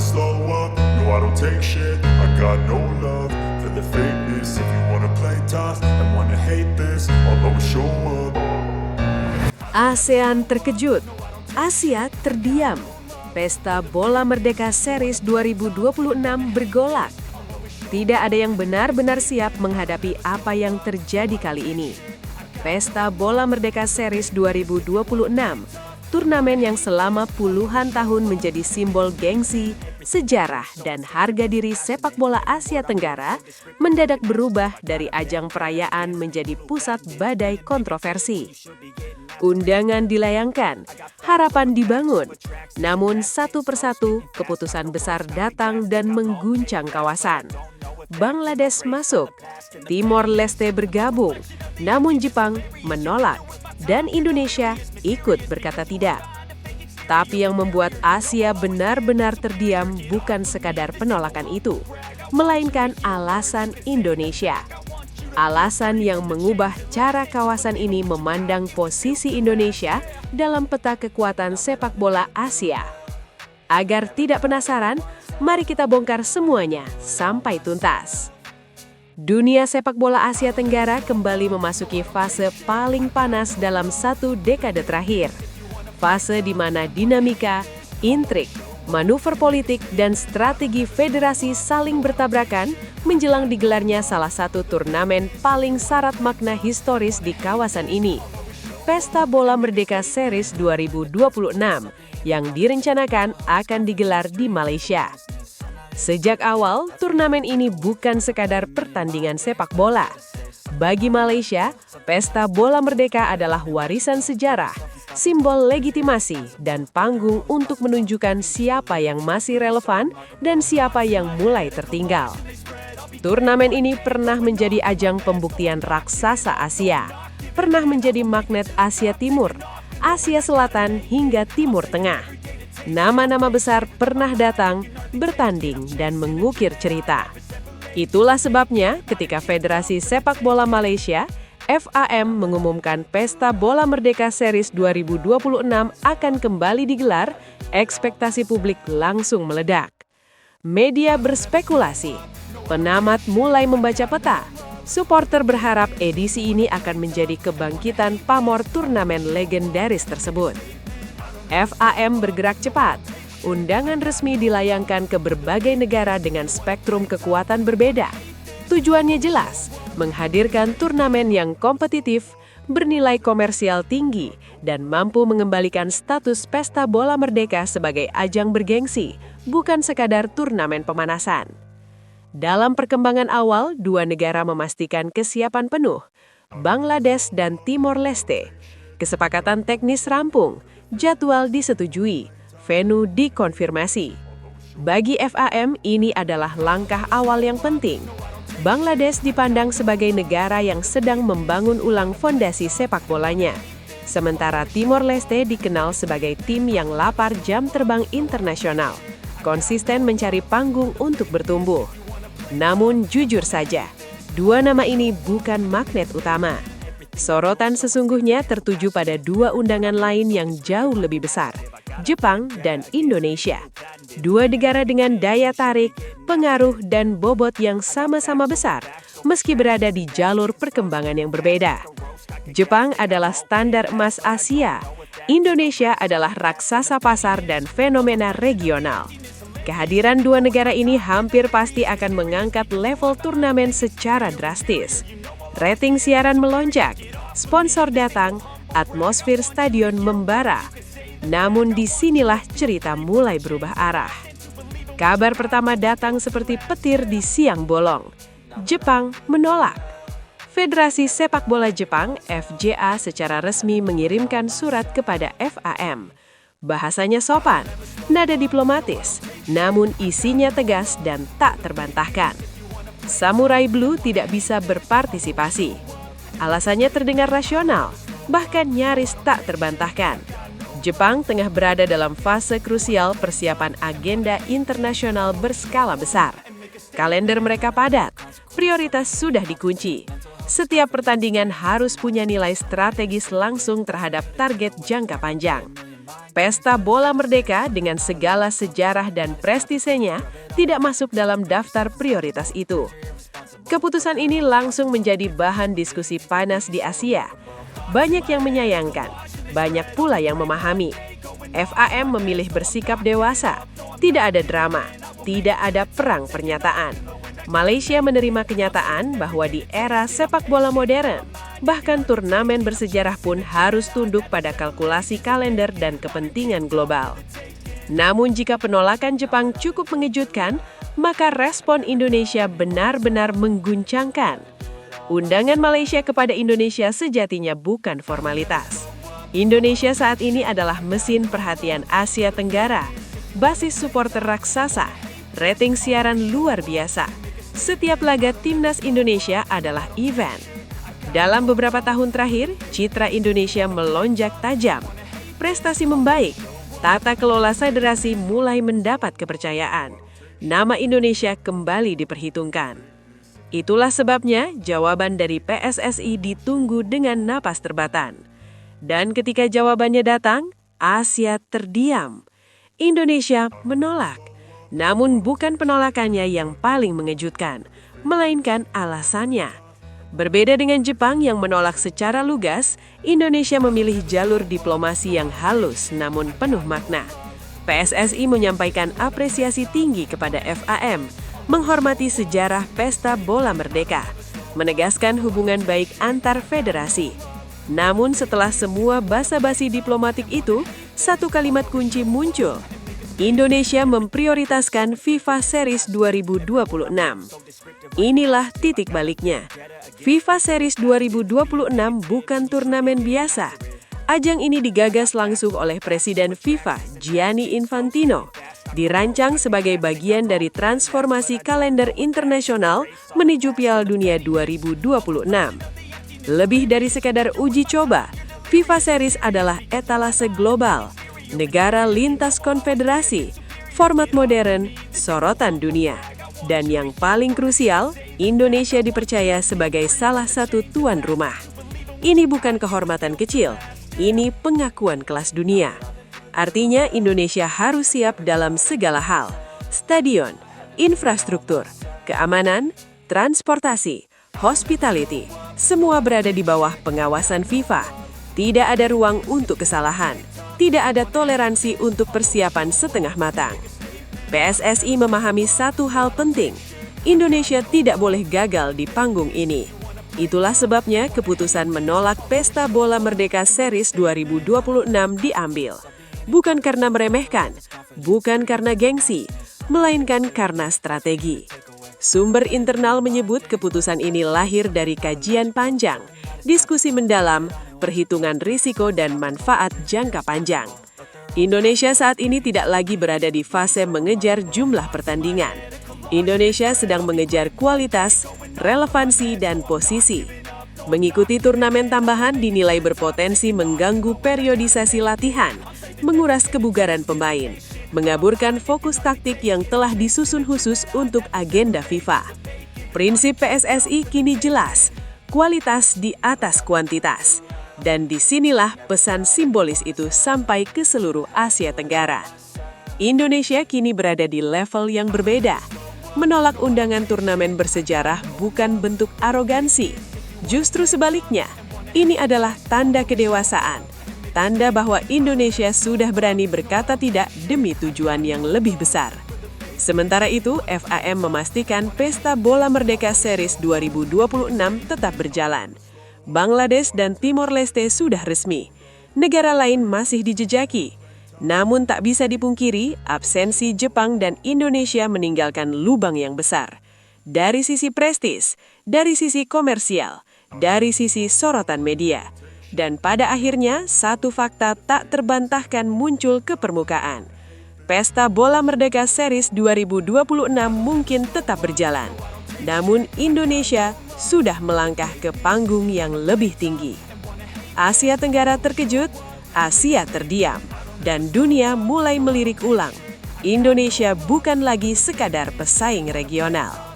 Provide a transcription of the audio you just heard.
slow up, no I don't take shit. I got no love for the fakeness. If you wanna play tough and wanna hate this, I'll always show up. ASEAN terkejut, Asia terdiam. Pesta Bola Merdeka Series 2026 bergolak. Tidak ada yang benar-benar siap menghadapi apa yang terjadi kali ini. Pesta Bola Merdeka Series 2026, turnamen yang selama puluhan tahun menjadi simbol gengsi, sejarah, dan harga diri sepak bola Asia Tenggara, mendadak berubah dari ajang perayaan menjadi pusat badai kontroversi. Undangan dilayangkan, harapan dibangun, namun satu persatu keputusan besar datang dan mengguncang kawasan. Bangladesh masuk, Timor Leste bergabung, namun Jepang menolak, dan Indonesia ikut berkata tidak. Tapi yang membuat Asia benar-benar terdiam bukan sekadar penolakan itu, melainkan alasan Indonesia. Alasan yang mengubah cara kawasan ini memandang posisi Indonesia dalam peta kekuatan sepak bola Asia. Agar tidak penasaran, mari kita bongkar semuanya sampai tuntas. Dunia sepak bola Asia Tenggara kembali memasuki fase paling panas dalam satu dekade terakhir. Fase di mana dinamika, intrik, manuver politik, dan strategi federasi saling bertabrakan menjelang digelarnya salah satu turnamen paling syarat makna historis di kawasan ini. Pesta Bola Merdeka Series 2026 yang direncanakan akan digelar di Malaysia. Sejak awal, turnamen ini bukan sekadar pertandingan sepak bola. Bagi Malaysia, Pesta Bola Merdeka adalah warisan sejarah, simbol legitimasi, dan panggung untuk menunjukkan siapa yang masih relevan dan siapa yang mulai tertinggal. Turnamen ini pernah menjadi ajang pembuktian raksasa Asia, pernah menjadi magnet Asia Timur, Asia Selatan, hingga Timur Tengah. Nama-nama besar pernah datang, bertanding, dan mengukir cerita. Itulah sebabnya ketika Federasi Sepak Bola Malaysia FAM mengumumkan Pesta Bola Merdeka Series 2026 akan kembali digelar, ekspektasi publik langsung meledak. Media berspekulasi, penamat mulai membaca peta, supporter berharap edisi ini akan menjadi kebangkitan pamor turnamen legendaris tersebut. FAM bergerak cepat, undangan resmi dilayangkan ke berbagai negara dengan spektrum kekuatan berbeda. Tujuannya jelas, menghadirkan turnamen yang kompetitif, bernilai komersial tinggi, dan mampu mengembalikan status Pesta Bola Merdeka sebagai ajang bergengsi, bukan sekadar turnamen pemanasan. Dalam perkembangan awal, dua negara memastikan kesiapan penuh, Bangladesh dan Timor Leste. Kesepakatan teknis rampung, jadwal disetujui, venue dikonfirmasi. Bagi FAM, ini adalah langkah awal yang penting. Bangladesh dipandang sebagai negara yang sedang membangun ulang fondasi sepak bolanya. Sementara Timor Leste dikenal sebagai tim yang lapar jam terbang internasional, konsisten mencari panggung untuk bertumbuh. Namun jujur saja, dua nama ini bukan magnet utama. Sorotan sesungguhnya tertuju pada dua undangan lain yang jauh lebih besar, Jepang dan Indonesia. Dua negara dengan daya tarik, pengaruh, dan bobot yang sama-sama besar, meski berada di jalur perkembangan yang berbeda. Jepang adalah standar emas Asia, Indonesia adalah raksasa pasar dan fenomena regional. Kehadiran dua negara ini hampir pasti akan mengangkat level turnamen secara drastis. Rating siaran melonjak, sponsor datang, atmosfer stadion membara. Namun disinilah cerita mulai berubah arah. Kabar pertama datang seperti petir di siang bolong. Jepang menolak. Federasi Sepak Bola Jepang (FJA) secara resmi mengirimkan surat kepada FAM. Bahasanya sopan, nada diplomatis, namun isinya tegas dan tak terbantahkan. Samurai Blue tidak bisa berpartisipasi. Alasannya terdengar rasional, bahkan nyaris tak terbantahkan. Jepang tengah berada dalam fase krusial persiapan agenda internasional berskala besar. Kalender mereka padat, prioritas sudah dikunci. Setiap pertandingan harus punya nilai strategis langsung terhadap target jangka panjang. Pesta Bola Merdeka dengan segala sejarah dan prestisenya tidak masuk dalam daftar prioritas itu. Keputusan ini langsung menjadi bahan diskusi panas di Asia. Banyak yang menyayangkan, banyak pula yang memahami. FAM memilih bersikap dewasa, tidak ada drama, tidak ada perang pernyataan. Malaysia menerima kenyataan bahwa di era sepak bola modern, bahkan turnamen bersejarah pun harus tunduk pada kalkulasi kalender dan kepentingan global. Namun jika penolakan Jepang cukup mengejutkan, maka respon Indonesia benar-benar mengguncangkan. Undangan Malaysia kepada Indonesia sejatinya bukan formalitas. Indonesia saat ini adalah mesin perhatian Asia Tenggara, basis supporter raksasa, rating siaran luar biasa. Setiap laga timnas Indonesia adalah event. Dalam beberapa tahun terakhir, citra Indonesia melonjak tajam. Prestasi membaik, tata kelola federasi mulai mendapat kepercayaan. Nama Indonesia kembali diperhitungkan. Itulah sebabnya jawaban dari PSSI ditunggu dengan napas terbatan. Dan ketika jawabannya datang, Asia terdiam. Indonesia menolak. Namun bukan penolakannya yang paling mengejutkan, melainkan alasannya. Berbeda dengan Jepang yang menolak secara lugas, Indonesia memilih jalur diplomasi yang halus namun penuh makna. PSSI menyampaikan apresiasi tinggi kepada FAM, menghormati sejarah Pesta Bola Merdeka, menegaskan hubungan baik antar federasi. Namun setelah semua basa-basi diplomatik itu, satu kalimat kunci muncul. Indonesia memprioritaskan FIFA Series 2026. Inilah titik baliknya. FIFA Series 2026 bukan turnamen biasa. Ajang ini digagas langsung oleh Presiden FIFA, Gianni Infantino. Dirancang sebagai bagian dari transformasi kalender internasional menuju Piala Dunia 2026. Lebih dari sekadar uji coba, FIFA Series adalah etalase global. Negara lintas konfederasi, format modern, sorotan dunia. Dan yang paling krusial, Indonesia dipercaya sebagai salah satu tuan rumah. Ini bukan kehormatan kecil, ini pengakuan kelas dunia. Artinya Indonesia harus siap dalam segala hal. Stadion, infrastruktur, keamanan, transportasi, hospitality, semua berada di bawah pengawasan FIFA. Tidak ada ruang untuk kesalahan. Tidak ada toleransi untuk persiapan setengah matang. PSSI memahami satu hal penting, Indonesia tidak boleh gagal di panggung ini. Itulah sebabnya keputusan menolak Pesta Bola Merdeka Series 2026 diambil. Bukan karena meremehkan, bukan karena gengsi, melainkan karena strategi. Sumber internal menyebut keputusan ini lahir dari kajian panjang, diskusi mendalam, perhitungan risiko dan manfaat jangka panjang. Indonesia saat ini tidak lagi berada di fase mengejar jumlah pertandingan. Indonesia sedang mengejar kualitas, relevansi, dan posisi. Mengikuti turnamen tambahan dinilai berpotensi mengganggu periodisasi latihan, menguras kebugaran pemain, mengaburkan fokus taktik yang telah disusun khusus untuk agenda FIFA. Prinsip PSSI kini jelas, kualitas di atas kuantitas. Dan disinilah pesan simbolis itu sampai ke seluruh Asia Tenggara. Indonesia kini berada di level yang berbeda. Menolak undangan turnamen bersejarah bukan bentuk arogansi. Justru sebaliknya, ini adalah tanda kedewasaan. Tanda bahwa Indonesia sudah berani berkata tidak demi tujuan yang lebih besar. Sementara itu, FAM memastikan Pesta Bola Merdeka Series 2026 tetap berjalan. Bangladesh dan Timor Leste sudah resmi. Negara lain masih dijejaki. Namun tak bisa dipungkiri, absensi Jepang dan Indonesia meninggalkan lubang yang besar. Dari sisi prestis, dari sisi komersial, dari sisi sorotan media. Dan pada akhirnya, satu fakta tak terbantahkan muncul ke permukaan. Pesta Bola Merdeka Series 2026 mungkin tetap berjalan. Namun Indonesia sudah melangkah ke panggung yang lebih tinggi. Asia Tenggara terkejut, Asia terdiam, dan dunia mulai melirik ulang. Indonesia bukan lagi sekadar pesaing regional.